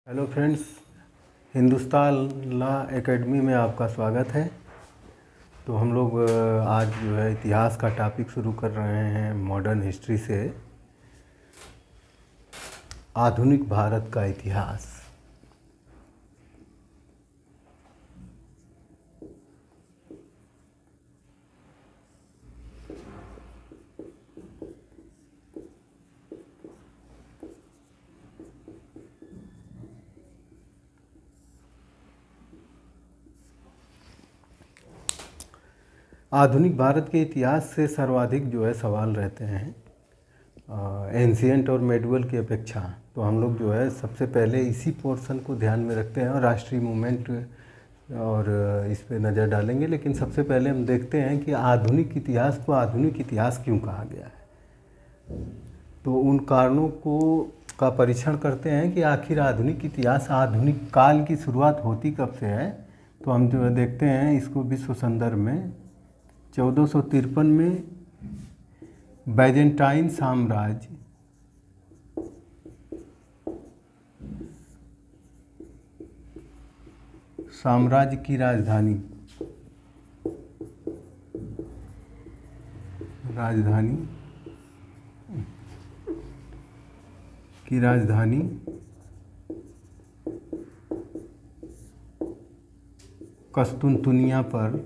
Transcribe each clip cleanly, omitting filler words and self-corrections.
Hello friends, Hindustan law academy में आपका स्वागत है। तो हम लोग आज जो है इतिहास का टॉपिक शुरू कर रहे हैं मॉडर्न हिस्ट्री से। आधुनिक भारत का इतिहास। आधुनिक भारत के इतिहास से सर्वाधिक जो है सवाल रहते हैं एंशिएंट और मेडिवल की अपेक्षा। तो हम लोग जो है सबसे पहले इसी पोर्शन को ध्यान में रखते हैं और राष्ट्रीय मूवमेंट और इस पे नज़र डालेंगे। लेकिन सबसे पहले हम देखते हैं कि आधुनिक इतिहास को आधुनिक इतिहास क्यों कहा गया है। तो उन कारणों का परीक्षण करते हैं कि आखिर आधुनिक इतिहास, आधुनिक काल की शुरुआत होती कब से है। तो हम जो देखते हैं इसको विश्व संदर्भ में 1453 में बैजेंटाइन साम्राज्य की राजधानी कस्तुनतुनिया पर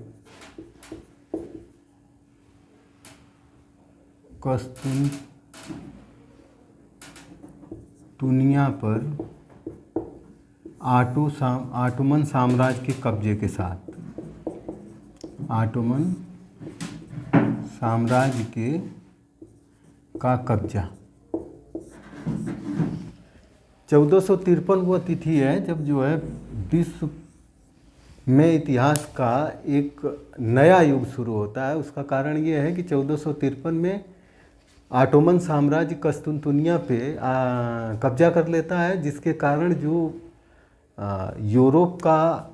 ऑटोमन साम्राज्य के कब्जे के साथ, ऑटोमन साम्राज्य का कब्जा। 1453 वो तिथि है जब जो है विश्व में इतिहास का एक नया युग शुरू होता है। उसका कारण ये है कि 1453 में ऑटोमन साम्राज्य कस्तुनतुनिया पे कब्जा कर लेता है, जिसके कारण जो यूरोप का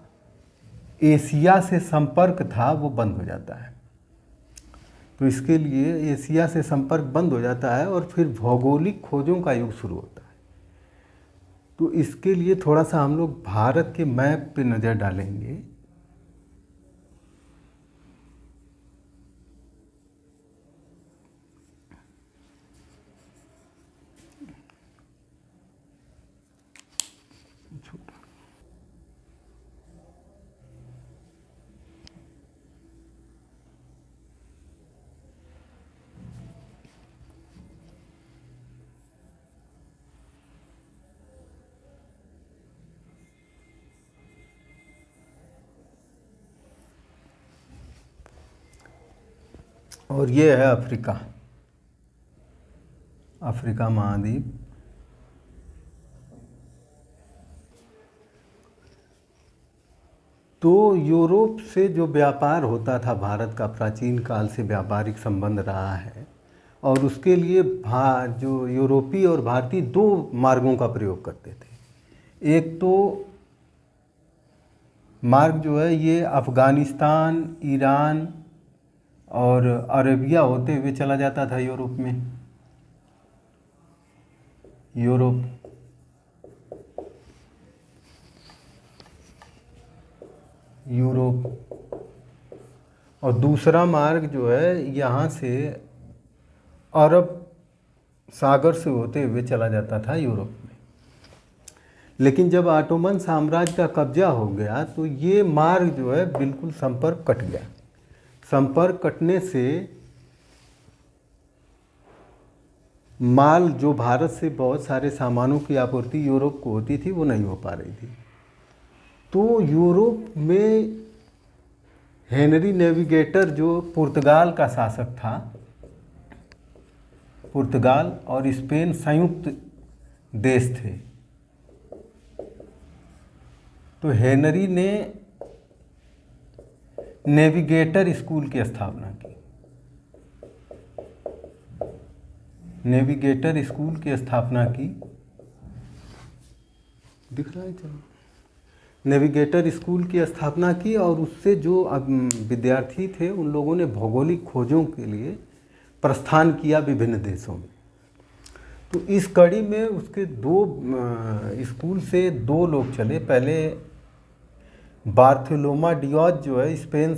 एशिया से संपर्क था वो बंद हो जाता है। तो इसके लिए एशिया से संपर्क बंद हो जाता है और फिर भौगोलिक खोजों का युग शुरू होता है। तो इसके लिए थोड़ा सा हम लोग भारत के मैप पे नज़र डालेंगे। और ये है अफ्रीका महाद्वीप। तो यूरोप से जो व्यापार होता था, भारत का प्राचीन काल से व्यापारिक संबंध रहा है और उसके लिए जो यूरोपीय और भारतीय दो मार्गों का प्रयोग करते थे। एक तो मार्ग जो है ये अफ़गानिस्तान, ईरान और अरेबिया होते हुए चला जाता था यूरोप में। यूरोप और दूसरा मार्ग जो है यहाँ से अरब सागर से होते हुए चला जाता था यूरोप में। लेकिन जब ऑटोमन साम्राज्य का कब्जा हो गया तो ये मार्ग जो है बिल्कुल संपर्क कट गया। संपर्क कटने से माल जो भारत से बहुत सारे सामानों की आपूर्ति यूरोप को होती थी वो नहीं हो पा रही थी। तो यूरोप में हेनरी नेविगेटर जो पुर्तगाल का शासक था, पुर्तगाल और स्पेन संयुक्त देश थे। तो हेनरी ने नेविगेटर स्कूल की स्थापना की। दिख रहा है, चलो। नेविगेटर स्कूल की स्थापना की और उससे जो विद्यार्थी थे उन लोगों ने भौगोलिक खोजों के लिए प्रस्थान किया विभिन्न देशों में। तो इस कड़ी में उसके दो स्कूल से दो लोग चले। पहले बार्थोलोमा डियाज जो है स्पेन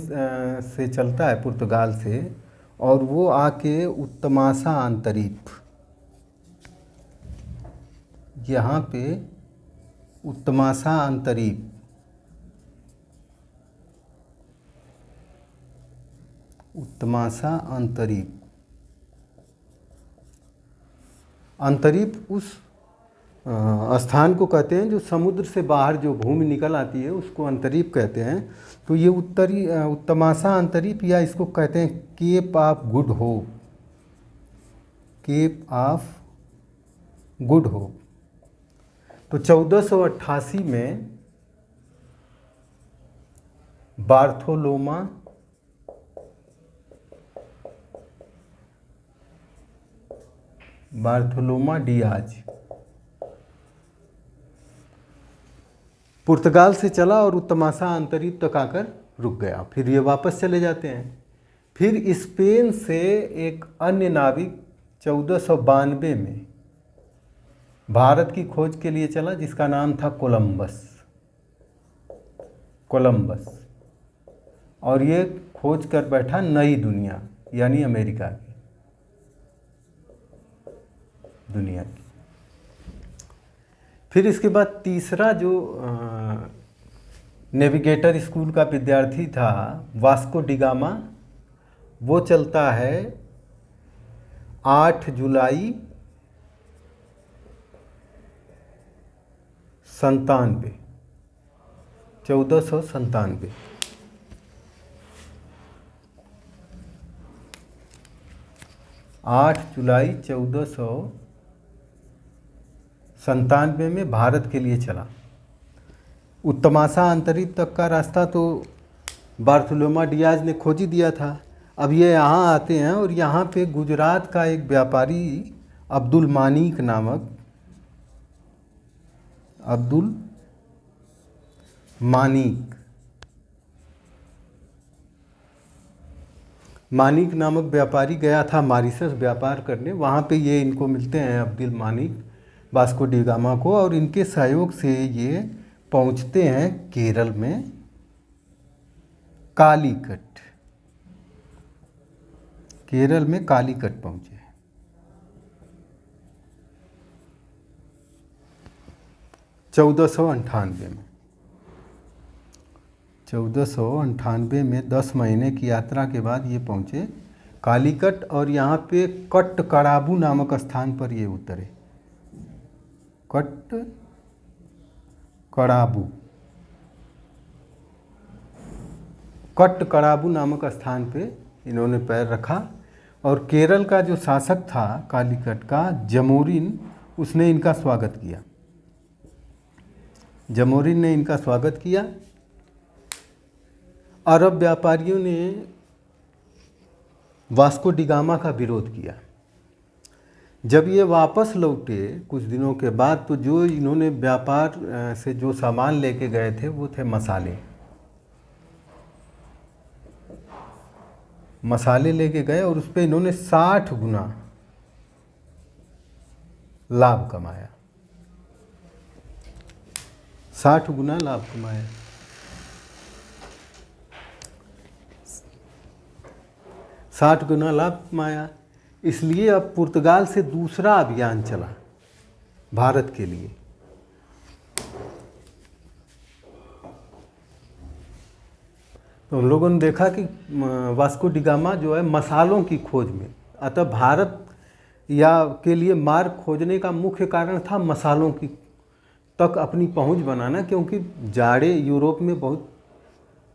से चलता है, पुर्तगाल से, और वो आके उत्तमासा अंतरीप, यहाँ पे उत्तमासा अंतरीप, उत्तमासा अंतरीप, अंतरीप उस स्थान को कहते हैं जो समुद्र से बाहर जो भूमि निकल आती है उसको अंतरीप कहते हैं। तो ये उत्तमासा अंतरीप, या इसको कहते हैं Cape of Good Hope, Cape of Good Hope. तो 1488 में बार्थोलोमा डियाज पुर्तगाल से चला और उत्तमासा अंतरीप तक आकर रुक गया। फिर ये वापस चले जाते हैं। फिर स्पेन से एक अन्य नाविक 1492 में भारत की खोज के लिए चला, जिसका नाम था कोलंबस, और ये खोज कर बैठा नई दुनिया, यानी अमेरिका की दुनिया की। फिर इसके बाद तीसरा जो नेविगेटर स्कूल का विद्यार्थी था, वास्को डिगामा, वो चलता है 8 जुलाई 1497। 8 जुलाई 1497 में भारत के लिए चला। उत्तमासा अंतरिक्ष तक का रास्ता तो बार्थोलोमा डियाज ने खोज ही दिया था। अब ये यहाँ आते हैं और यहाँ पे गुजरात का एक व्यापारी अब्दुल मानिक नामक व्यापारी गया था मॉरिशस व्यापार करने। वहाँ पे ये इनको मिलते हैं, Abdul Manik, Vasco D gamma को, और इनके सहयोग से ये पहुँचते हैं केरल में कालीकट। केरल में कालीकट पहुँचे। 1498 में 10 महीने की यात्रा के बाद ये पहुँचे कालीकट, और यहाँ पे कट्टकड़ाबू नामक स्थान पर ये उतरे। कट्टकड़ाबू नामक स्थान पे इन्होंने पैर रखा, और केरल का जो शासक था कालीकट का, जमोरिन, उसने इनका स्वागत किया। जमोरिन ने इनका स्वागत किया। अरब व्यापारियों ने वास्को डी गामा का विरोध किया। जब ये वापस लौटे कुछ दिनों के बाद, तो जो इन्होंने व्यापार से जो सामान लेके गए थे वो थे मसाले लेके गए, और उस पर इन्होंने 60 गुना लाभ कमाया। 60 गुना लाभ कमाया। इसलिए अब पुर्तगाल से दूसरा अभियान चला भारत के लिए। तो लोगों ने देखा कि वास्को डी गामा जो है मसालों की खोज में, अतः भारत के लिए मार्ग खोजने का मुख्य कारण था मसालों की तक अपनी पहुंच बनाना, क्योंकि जाड़े यूरोप में बहुत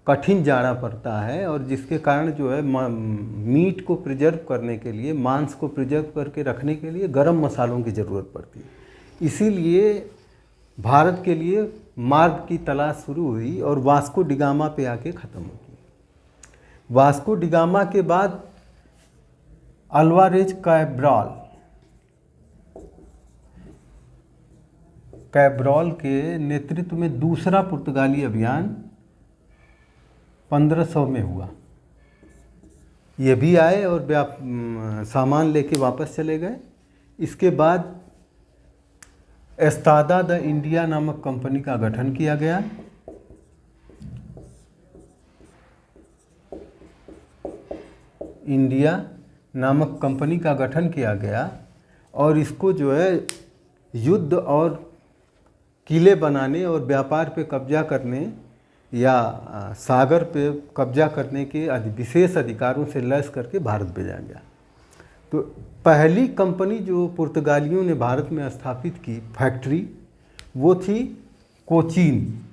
कठिन जाड़ा पड़ता है, और जिसके कारण जो है मीट को प्रिजर्व करने के लिए, मांस को प्रिजर्व करके रखने के लिए गरम मसालों की ज़रूरत पड़ती है। इसीलिए भारत के लिए मार्ग की तलाश शुरू हुई और वास्को डी गामा पे आके ख़त्म हो गई। वास्को डी गामा के बाद अल्वारेज कैब्रॉल के नेतृत्व में दूसरा पुर्तगाली अभियान 1500 में हुआ। ये भी आए और सामान लेके वापस चले गए। इसके बाद एस्तादा द इंडिया नामक कंपनी का गठन किया गया। इंडिया नामक कंपनी का गठन किया गया और इसको जो है युद्ध और किले बनाने और व्यापार पे कब्जा करने या सागर पे कब्जा करने के विशेष अधिकारों से लैस करके भारत भेजा गया। तो पहली कंपनी जो पुर्तगालियों ने भारत में स्थापित की फैक्ट्री वो थी कोचीन।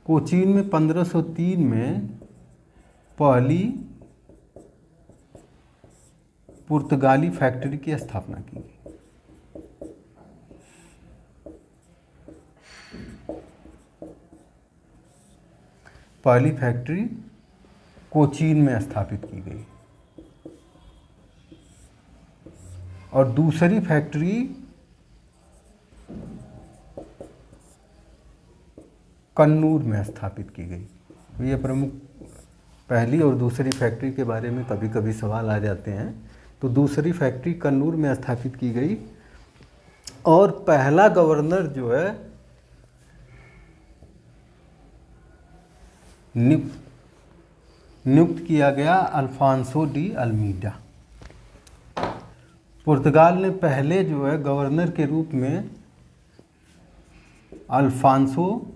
कोचीन में 1503 में पहली पुर्तगाली फैक्ट्री की स्थापना की गई। पहली फैक्ट्री कोचीन में स्थापित की गई और दूसरी फैक्ट्री कन्नूर में स्थापित की गई। ये प्रमुख पहली और दूसरी फैक्ट्री के बारे में कभी कभी सवाल आ जाते हैं। तो दूसरी फैक्ट्री कन्नूर में स्थापित की गई और पहला गवर्नर जो है नियुक्त किया गया अल्फांसो डी अल्मीडा। पुर्तगाल ने पहले जो है गवर्नर के रूप में अल्फांसो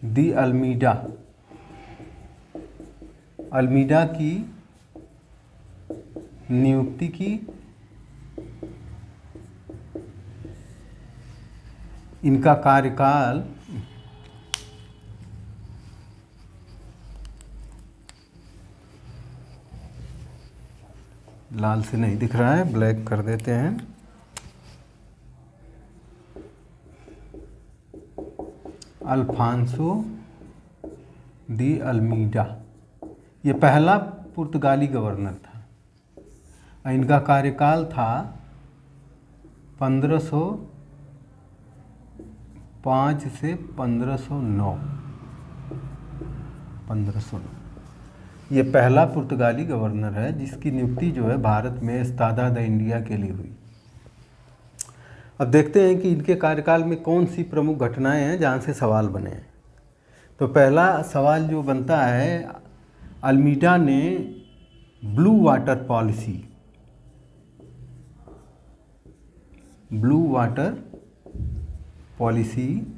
डी अल्मीडा की नियुक्ति की। इनका कार्यकाल लाल से नहीं दिख रहा है, ब्लैक कर देते हैं। अल्फांसो डी अल्मीडा ये पहला पुर्तगाली गवर्नर था। इनका कार्यकाल था 1505 से 1509। ये पहला पुर्तगाली गवर्नर है जिसकी नियुक्ति जो है भारत में एस्तादा द इंडिया के लिए हुई। अब देखते हैं कि इनके कार्यकाल में कौन सी प्रमुख घटनाएं हैं जहाँ से सवाल बने हैं। तो पहला सवाल जो बनता है, अल्मीडा ने ब्लू वाटर पॉलिसी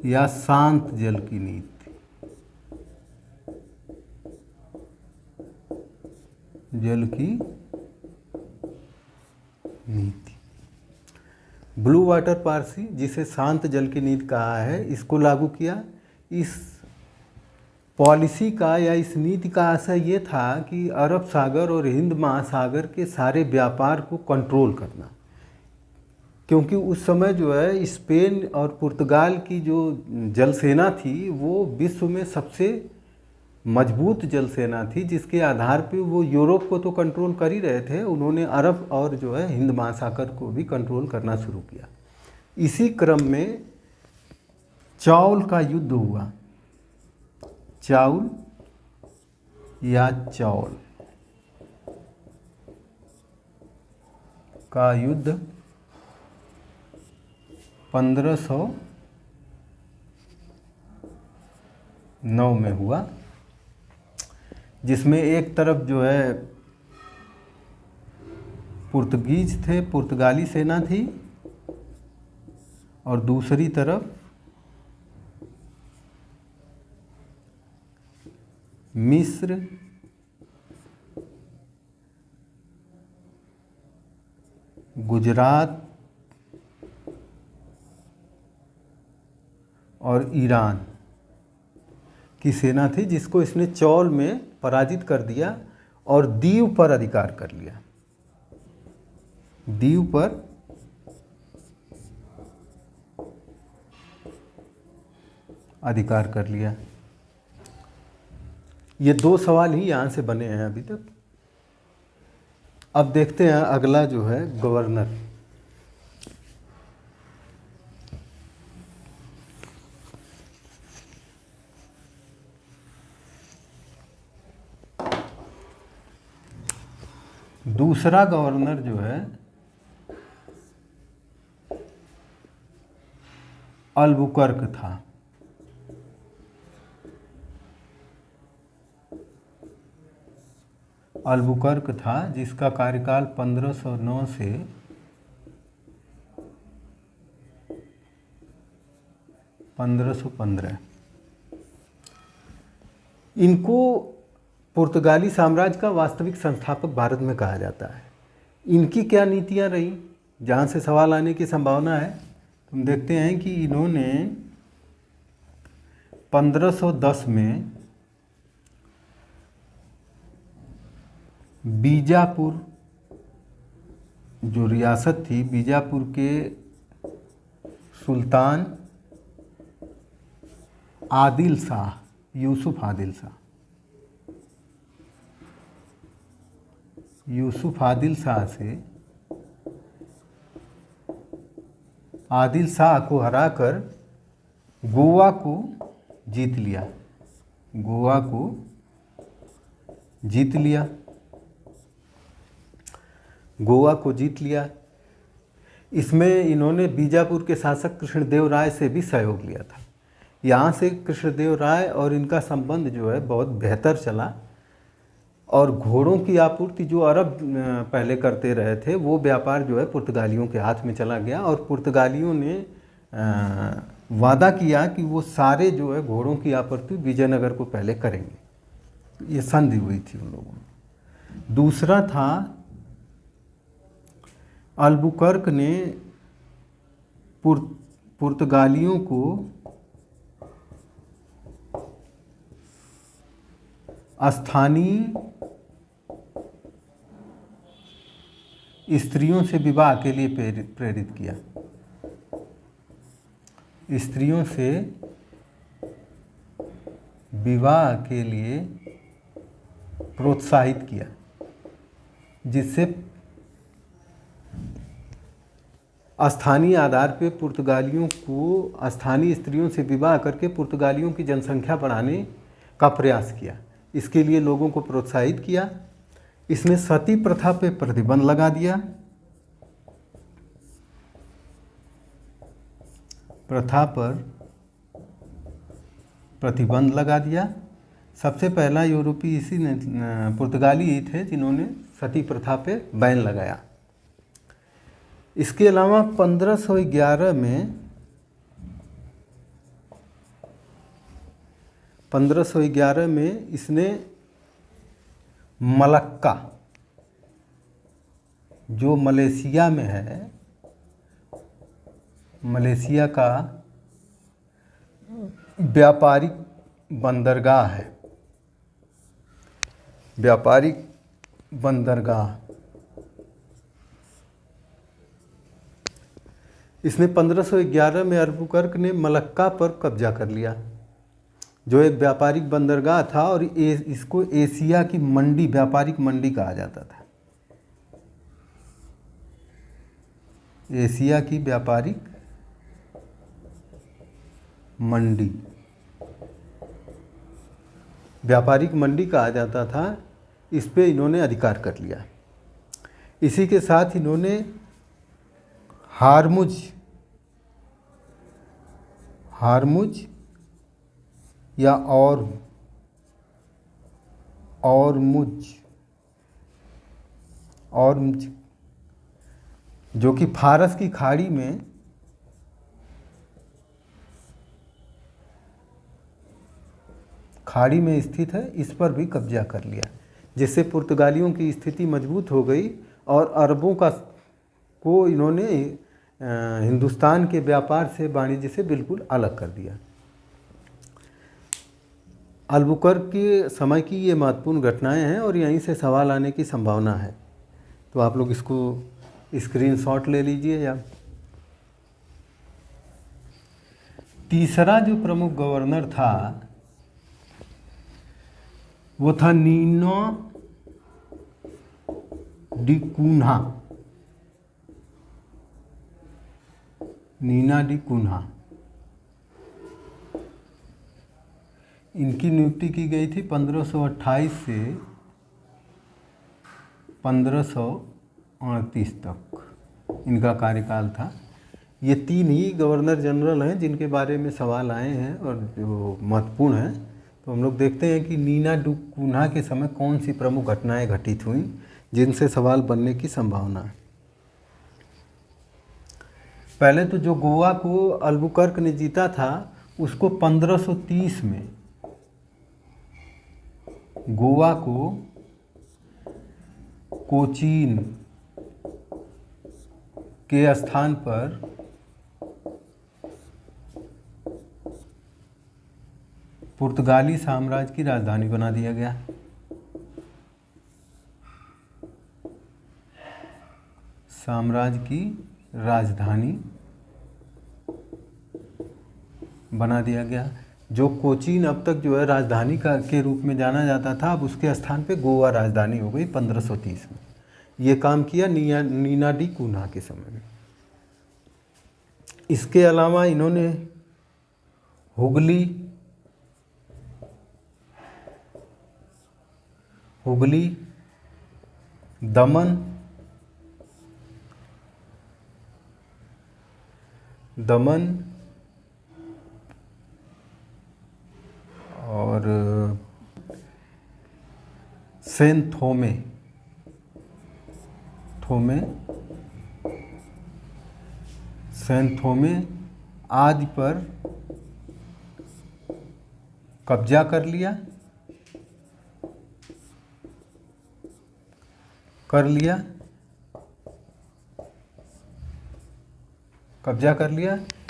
या शांत जल की नीति ब्लू वाटर पॉलिसी, जिसे शांत जल की नीति कहा है, इसको लागू किया। इस पॉलिसी का या इस नीति का आशय ये था कि अरब सागर और हिंद महासागर के सारे व्यापार को कंट्रोल करना, क्योंकि उस समय जो है स्पेन और पुर्तगाल की जो जल सेना थी वो विश्व में सबसे मजबूत जल सेना थी, जिसके आधार पे वो यूरोप को तो कंट्रोल कर ही रहे थे, उन्होंने अरब और जो है हिंद महासागर को भी कंट्रोल करना शुरू किया। इसी क्रम में चौल का युद्ध हुआ। चौल का युद्ध 1509 में हुआ, जिसमें एक तरफ जो है पुर्तगीज थे, पुर्तगाली सेना थी, और दूसरी तरफ मिस्र, गुजरात और ईरान की सेना थी, जिसको इसने चौल में पराजित कर दिया और दीव पर अधिकार कर लिया। दीव पर अधिकार कर लिया। ये दो सवाल ही यहाँ से बने हैं अभी तक। अब देखते हैं अगला जो है गवर्नर। दूसरा गवर्नर जो है अल्बुकर्क था। अल्बुकर्क था, जिसका कार्यकाल 1509 से 1515। इनको पुर्तगाली साम्राज्य का वास्तविक संस्थापक भारत में कहा जाता है। इनकी क्या नीतियां रही, जहाँ से सवाल आने की संभावना है। हम देखते हैं कि इन्होंने 1510 में बीजापुर जो रियासत थी, बीजापुर के सुल्तान आदिल शाह, यूसुफ आदिल शाह से आदिल शाह को हराकर गोवा को जीत लिया। गोवा को जीत लिया। इसमें इन्होंने बीजापुर के शासक कृष्णदेव राय से भी सहयोग लिया था। यहाँ से कृष्णदेव राय और इनका संबंध जो है बहुत बेहतर चला, और घोड़ों की आपूर्ति जो अरब पहले करते रहे थे, वो व्यापार जो है पुर्तगालियों के हाथ में चला गया। और पुर्तगालियों ने वादा किया कि वो सारे जो है घोड़ों की आपूर्ति विजयनगर को पहले करेंगे। ये संधि हुई थी उन लोगों में। दूसरा था, अल्बुकर्क ने पुर्तगालियों को स्थानीय स्त्रियों से विवाह के लिए प्रेरित किया। स्त्रियों से विवाह के लिए प्रोत्साहित किया, जिससे स्थानीय आधार पे पुर्तगालियों को स्थानीय स्त्रियों से विवाह करके पुर्तगालियों की जनसंख्या बढ़ाने का प्रयास किया। इसके लिए लोगों को प्रोत्साहित किया। इसने सती प्रथा पे प्रतिबंध लगा दिया। प्रथा पर प्रतिबंध लगा दिया। सबसे पहला यूरोपीय इसी ने पुर्तगाली ही थे जिन्होंने सती प्रथा पे बैन लगाया। इसके अलावा 1511 में इसने मलक्का, जो मलेशिया में है, मलेशिया का व्यापारिक बंदरगाह है, व्यापारिक बंदरगाह, इसने 1511 में अल्बुकर्क ने मलक्का पर कब्जा कर लिया, जो एक व्यापारिक बंदरगाह था, और इसको एशिया की मंडी, व्यापारिक मंडी कहा जाता था। एशिया की व्यापारिक मंडी, व्यापारिक मंडी कहा जाता था। इस पे इन्होंने अधिकार कर लिया। इसी के साथ इन्होंने हारमुज या औरमुज, जो कि फारस की खाड़ी में स्थित है, इस पर भी कब्जा कर लिया, जिससे पुर्तगालियों की स्थिति मजबूत हो गई और अरबों को इन्होंने हिंदुस्तान के व्यापार से, वाणिज्य से बिल्कुल अलग कर दिया। अल्बुकर्क के समय की ये महत्वपूर्ण घटनाएं हैं और यहीं से सवाल आने की संभावना है। तो आप लोग इसको स्क्रीनशॉट ले लीजिए। या तीसरा जो प्रमुख गवर्नर था वो था नीना डी कुन्हा। इनकी नियुक्ति की गई थी 1528 से 1538 तक इनका कार्यकाल था। ये 3 ही गवर्नर जनरल हैं जिनके बारे में सवाल आए हैं और जो महत्वपूर्ण हैं। तो हम लोग देखते हैं कि नीना डू कुन्हा के समय कौन सी प्रमुख घटनाएं घटित हुई जिनसे सवाल बनने की संभावना है। पहले तो जो गोवा को अल्बुकर्क ने जीता था उसको 1530 में गोवा को कोचीन के स्थान पर पुर्तगाली साम्राज्य की राजधानी बना दिया गया। साम्राज्य की राजधानी बना दिया गया। जो कोचीन अब तक जो है राजधानी के रूप में जाना जाता था, अब उसके स्थान पे गोवा राजधानी हो गई 1530 में। ये काम किया नीना डी कुन्हा के समय में। इसके अलावा इन्होंने हुगली, दमन और सेंट थोमे आदि पर कब्जा कर लिया।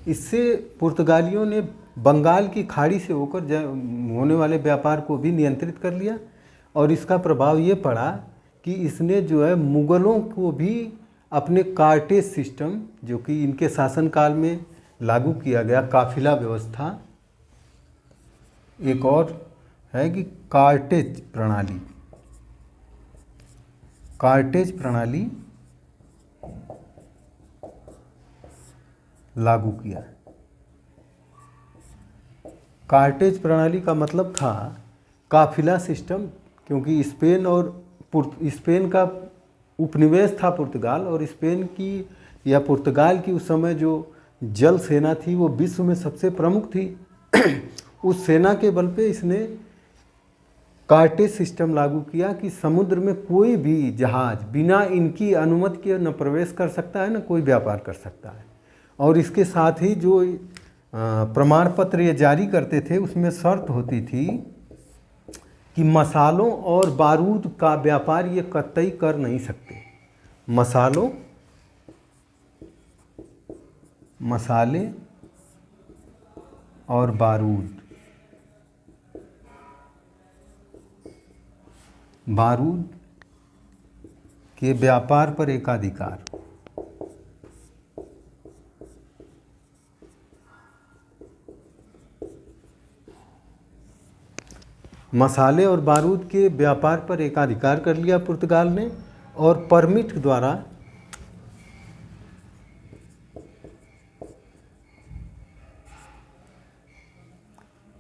इससे पुर्तगालियों ने बंगाल की खाड़ी से होकर होने वाले व्यापार को भी नियंत्रित कर लिया। और इसका प्रभाव ये पड़ा कि इसने जो है मुग़लों को भी अपने कार्टेज सिस्टम, जो कि इनके शासनकाल में लागू किया गया काफिला व्यवस्था, एक और है कि कार्टेज प्रणाली लागू किया। कार्टेज प्रणाली का मतलब था काफिला सिस्टम, क्योंकि स्पेन का उपनिवेश था पुर्तगाल, और स्पेन की या पुर्तगाल की उस समय जो जल सेना थी वो विश्व में सबसे प्रमुख थी। उस सेना के बल पे इसने कार्टेज सिस्टम लागू किया कि समुद्र में कोई भी जहाज बिना इनकी अनुमति के न प्रवेश कर सकता है न कोई व्यापार कर सकता है। और इसके साथ ही जो प्रमाण पत्र ये जारी करते थे उसमें शर्त होती थी कि मसालों और बारूद का व्यापार ये कतई कर नहीं सकते। मसाले और बारूद के व्यापार पर एकाधिकार। मसाले और बारूद के व्यापार पर एकाधिकार कर लिया पुर्तगाल ने, और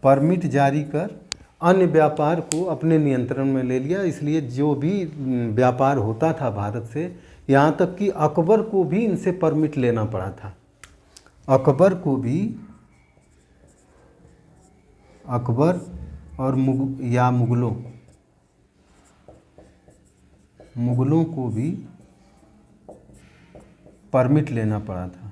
परमिट जारी कर अन्य व्यापार को अपने नियंत्रण में ले लिया। इसलिए जो भी व्यापार होता था भारत से, यहाँ तक कि अकबर को भी इनसे परमिट लेना पड़ा था। अकबर और मुगलों को भी परमिट लेना पड़ा था।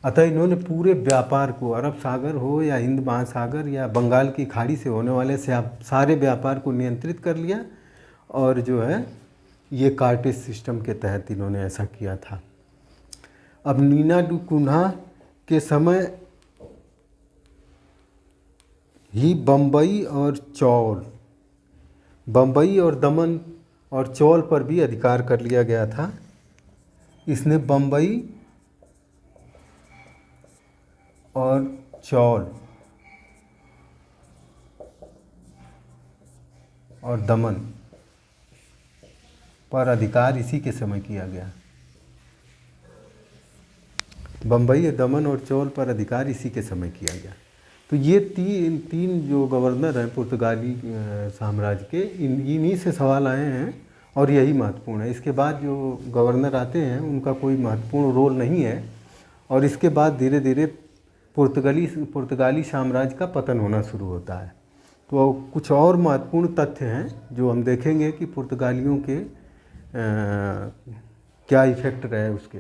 अतः इन्होंने पूरे व्यापार को, अरब सागर हो या हिंद महासागर या बंगाल की खाड़ी से होने वाले सारे व्यापार को नियंत्रित कर लिया। और जो है ये कार्टेज सिस्टम के तहत इन्होंने ऐसा किया था। अब नीना डू कुन्हा के समय ही बम्बई और दमन और चौल पर भी अधिकार कर लिया गया था। इसने बम्बई और चौल और दमन पर अधिकार इसी के समय किया गया। बम्बई, दमन और चौल पर अधिकार इसी के समय किया गया। तो ये तीन जो गवर्नर हैं पुर्तगाली साम्राज्य के, इन्हीं से सवाल आए हैं और यही महत्वपूर्ण है। इसके बाद जो गवर्नर आते हैं उनका कोई महत्वपूर्ण रोल नहीं है, और इसके बाद धीरे धीरे पुर्तगाली साम्राज्य का पतन होना शुरू होता है। तो कुछ और महत्वपूर्ण तथ्य हैं जो हम देखेंगे कि पुर्तगालियों के क्या इफ़ेक्ट रहे उसके।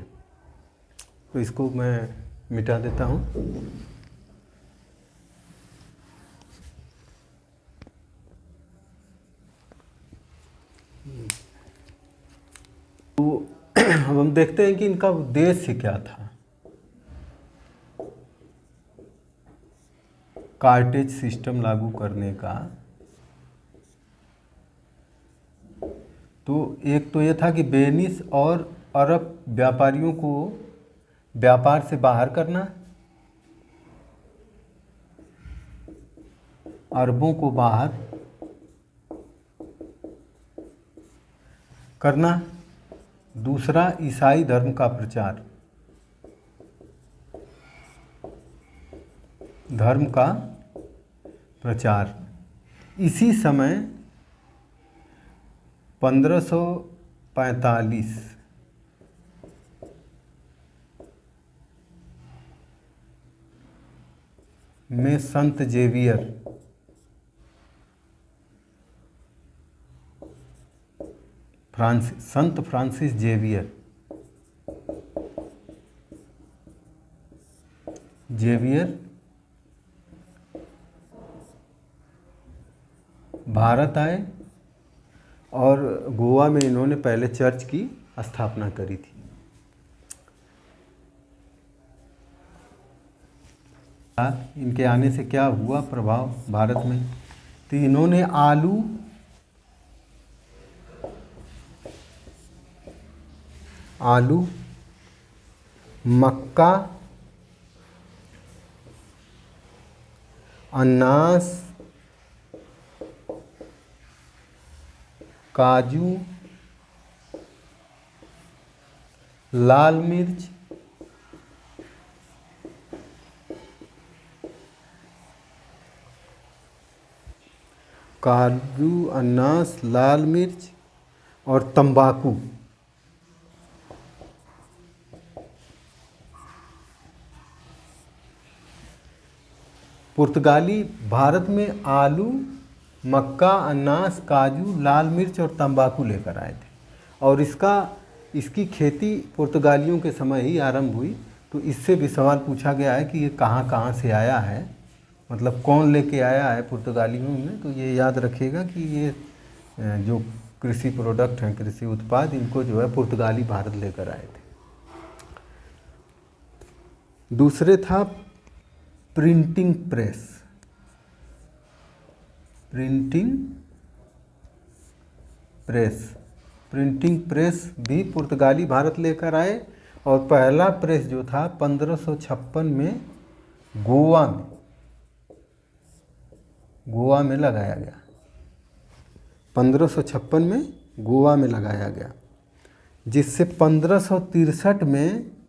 तो इसको मैं मिटा देता हूँ। तो अब हम देखते हैं कि इनका उद्देश्य क्या था। कार्टेज सिस्टम लागू करने का, तो एक तो ये था कि वेनिस और अरब व्यापारियों को व्यापार से बाहर करना, अरबों को बाहर करना। दूसरा, ईसाई धर्म का प्रचार, इसी समय 1545 में संत फ्रांसिस जेवियर भारत आए और गोवा में इन्होंने पहले चर्च की स्थापना करी थी। इनके आने से क्या हुआ प्रभाव भारत में, तो इन्होंने आलू, मक्का, अनानास, काजू, लाल मिर्च, अनानास, लाल मिर्च और तंबाकू। पुर्तगाली भारत में आलू, मक्का, अनानास, काजू, लाल मिर्च और तंबाकू लेकर आए थे, और इसकी खेती पुर्तगालियों के समय ही आरंभ हुई। तो इससे भी सवाल पूछा गया है कि ये कहाँ से आया है, मतलब कौन लेके आया है पुर्तगालियों में। तो ये याद रखिएगा कि ये जो कृषि प्रोडक्ट हैं, कृषि उत्पाद, इनको जो है पुर्तगाली भारत लेकर आए थे। दूसरे था प्रिंटिंग प्रेस भी पुर्तगाली भारत लेकर आए, और पहला प्रेस जो था 1556 में गोवा में लगाया गया। 1556 में गोवा में लगाया गया, जिससे 1563 में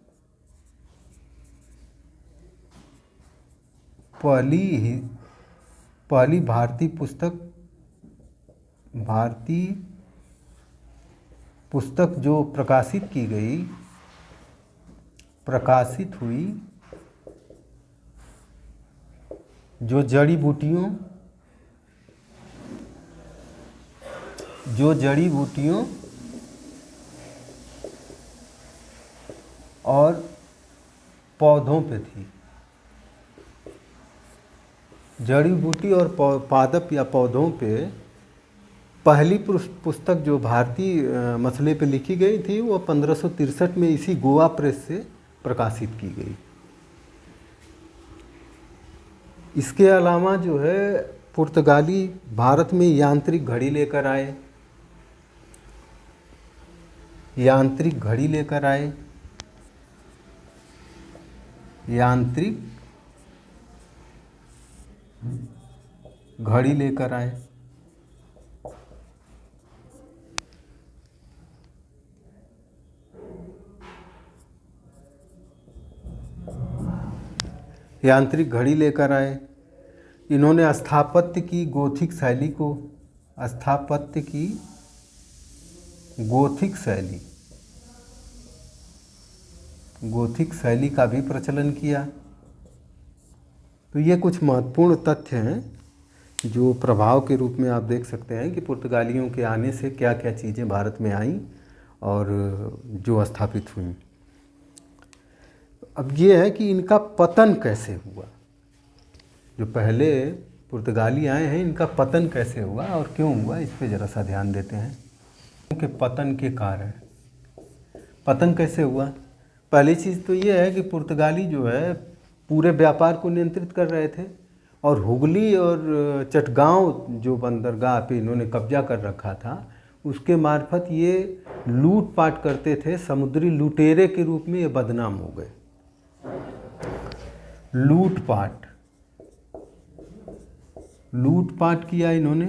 पहली भारतीय पुस्तक जो प्रकाशित हुई, जो जड़ी बूटियों और पौधों पे थी। जड़ी बूटी और पादप या पौधों पे पहली पुस्तक जो भारतीय मसले पे लिखी गई थी वो 1563 में इसी गोवा प्रेस से प्रकाशित की गई। इसके अलावा जो है पुर्तगाली भारत में यांत्रिक घड़ी लेकर आए, यांत्रिक घड़ी लेकर आए। यांत्रिक घड़ी लेकर आए। इन्होंने स्थापत्य की गोथिक शैली का भी प्रचलन किया। तो ये कुछ महत्वपूर्ण तथ्य हैं जो प्रभाव के रूप में आप देख सकते हैं कि पुर्तगालियों के आने से क्या क्या चीज़ें भारत में आईं और जो स्थापित हुईं। अब ये है कि इनका पतन कैसे हुआ। जो पहले पुर्तगाली आए हैं, इनका पतन कैसे हुआ और क्यों हुआ, इस पे ज़रा सा ध्यान देते हैं। उनके पतन के कारण, पतन कैसे हुआ। पहली चीज़ तो ये है कि पुर्तगाली जो है पूरे व्यापार को नियंत्रित कर रहे थे और हुगली और चटगांव जो बंदरगाह पे इन्होंने कब्जा कर रखा था, उसके मार्फत ये लूटपाट करते थे। समुद्री लुटेरे के रूप में ये बदनाम हो गए। लूटपाट किया इन्होंने।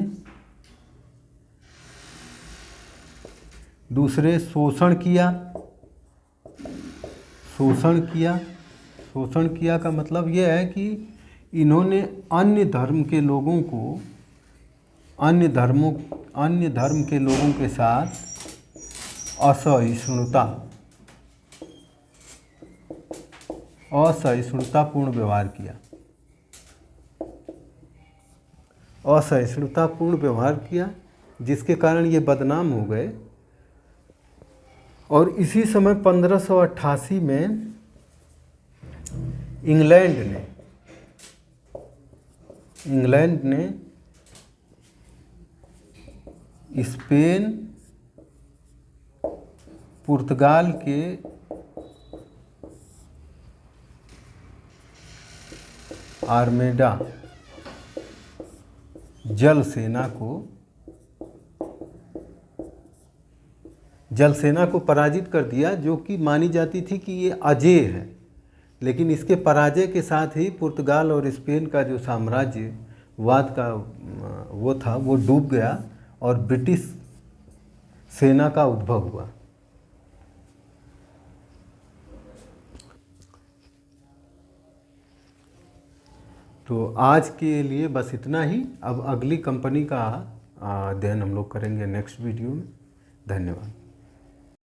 दूसरे शोषण किया का मतलब यह है कि इन्होंने अन्य धर्म के लोगों के साथ असहिष्णुतापूर्ण व्यवहार किया, जिसके कारण ये बदनाम हो गए। और इसी समय 1588 में इंग्लैंड ने स्पेन, पुर्तगाल के आर्मेडा जल सेना को पराजित कर दिया, जो कि मानी जाती थी कि ये अजेय है। लेकिन इसके पराजय के साथ ही पुर्तगाल और स्पेन का जो साम्राज्यवाद का वो डूब गया और ब्रिटिश सेना का उद्भव हुआ। तो आज के लिए बस इतना ही। अब अगली कंपनी का अध्ययन हम लोग करेंगे नेक्स्ट वीडियो में। धन्यवाद।